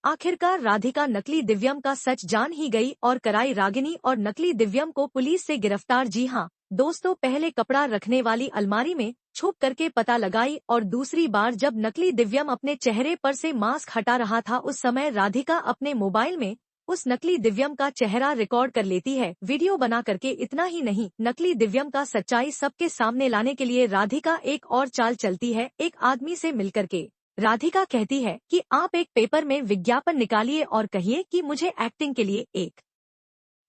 आखिरकार राधिका नकली दिव्यम का सच जान ही गई और कराई रागिनी और नकली दिव्यम को पुलिस से गिरफ्तार। जी हाँ दोस्तों, पहले कपड़ा रखने वाली अलमारी में छुप करके पता लगाई और दूसरी बार जब नकली दिव्यम अपने चेहरे पर से मास्क हटा रहा था उस समय राधिका अपने मोबाइल में उस नकली दिव्यम का चेहरा रिकॉर्ड कर लेती है, वीडियो बना करके। इतना ही नहीं, नकली दिव्यम का सच्चाई सबके सामने लाने के लिए राधिका एक और चाल चलती है। एक आदमी से मिलकर के राधिका कहती है कि आप एक पेपर में विज्ञापन निकालिए और कहिए कि मुझे एक्टिंग के लिए एक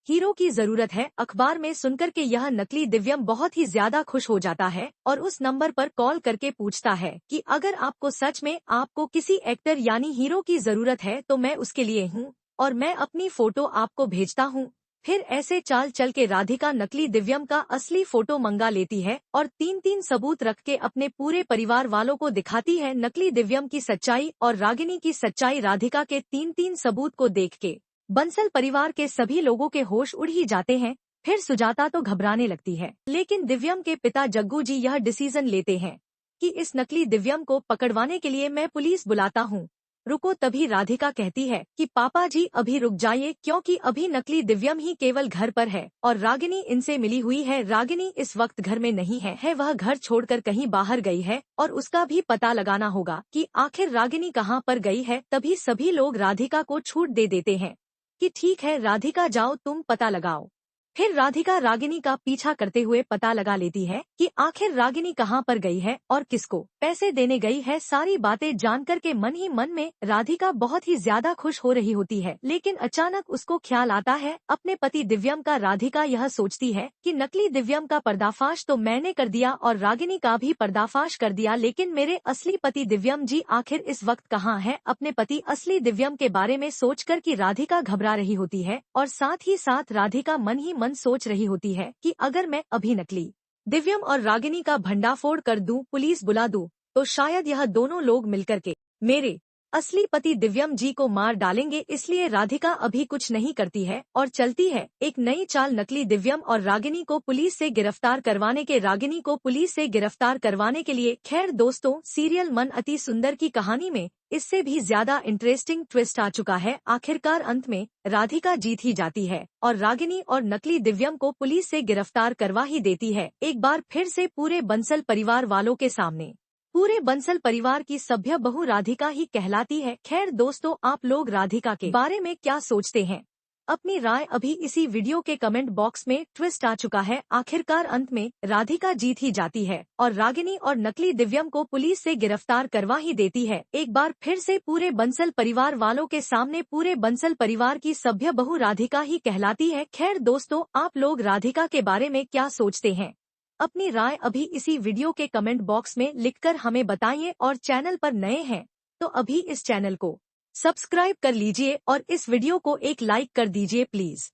हीरो की जरूरत है। अखबार में सुनकर के यह नकली दिव्यम बहुत ही ज्यादा खुश हो जाता है और उस नंबर पर कॉल करके पूछता है कि अगर आपको सच में आपको किसी एक्टर यानी हीरो की जरूरत है तो मैं उसके लिए हूँ और मैं अपनी फोटो आपको भेजता हूँ। फिर ऐसे चाल चल के राधिका नकली दिव्यम का असली फोटो मंगा लेती है और तीन तीन सबूत रख के अपने पूरे परिवार वालों को दिखाती है नकली दिव्यम की सच्चाई और रागिनी की सच्चाई। राधिका के तीन तीन सबूत को देख के बंसल परिवार के सभी लोगों के होश उड़ ही जाते हैं। फिर सुजाता तो घबराने लगती है, लेकिन दिव्यम के पिता जग्गू जी यह डिसीजन लेते हैं कि इस नकली दिव्यम को पकड़वाने के लिए मैं पुलिस बुलाता हूँ। रुको, तभी राधिका कहती है कि पापा जी अभी रुक जाइए, क्योंकि अभी नकली दिव्यम ही केवल घर पर है और रागिनी इनसे मिली हुई है। रागिनी इस वक्त घर में नहीं है, वह घर छोड़कर कहीं बाहर गई है और उसका भी पता लगाना होगा कि आखिर रागिनी कहाँ पर गई है। तभी सभी लोग राधिका को छूट दे देते हैं कि ठीक है राधिका, जाओ तुम पता लगाओ। फिर राधिका रागिनी का पीछा करते हुए पता लगा लेती है कि आखिर रागिनी कहाँ पर गई है और किसको पैसे देने गई है। सारी बातें जानकर के मन ही मन में राधिका बहुत ही ज्यादा खुश हो रही होती है, लेकिन अचानक उसको ख्याल आता है अपने पति दिव्यम का। राधिका यह सोचती है कि नकली दिव्यम का पर्दाफाश तो मैंने कर दिया और रागिनी का भी पर्दाफाश कर दिया, लेकिन मेरे असली पति दिव्यम जी आखिर इस वक्त कहाँ है। अपने पति असली दिव्यम के बारे में सोचकर कि राधिका घबरा रही होती है और साथ ही साथ राधिका मन ही मन सोच रही होती है कि अगर मैं अभी नकली दिव्यम और रागिनी का भंडाफोड़ कर दूं, पुलिस बुला दूं, तो शायद यह दोनों लोग मिलकर के मेरे असली पति दिव्यम जी को मार डालेंगे। इसलिए राधिका अभी कुछ नहीं करती है और चलती है एक नई चाल नकली दिव्यम और रागिनी को पुलिस से गिरफ्तार करवाने के लिए। खैर दोस्तों, सीरियल मन अति सुंदर की कहानी में इससे भी ज्यादा इंटरेस्टिंग ट्विस्ट आ चुका है। आखिरकार अंत में राधिका जीत ही जाती है और रागिनी और नकली दिव्यम को पुलिस से गिरफ्तार करवा ही देती है, एक बार फिर से पूरे बंसल परिवार वालों के सामने। पूरे बंसल परिवार की सभ्य बहू राधिका ही कहलाती है। खैर दोस्तों, आप लोग राधिका के बारे में क्या सोचते हैं? अपनी राय अभी इसी वीडियो के कमेंट बॉक्स में। ट्विस्ट आ चुका है, आखिरकार अंत में राधिका जीत ही जाती है और रागिनी और नकली दिव्यम को पुलिस से गिरफ्तार करवा ही देती है, एक बार फिर से पूरे बंसल परिवार वालों के सामने। पूरे बंसल परिवार की सभ्य बहू राधिका ही कहलाती है। खैर दोस्तों, आप लोग राधिका के बारे में क्या सोचते हैं? अपनी राय अभी इसी वीडियो के कमेंट बॉक्स में लिखकर हमें बताइए और चैनल पर नए हैं तो अभी इस चैनल को सब्सक्राइब कर लीजिए और इस वीडियो को एक लाइक कर दीजिए प्लीज।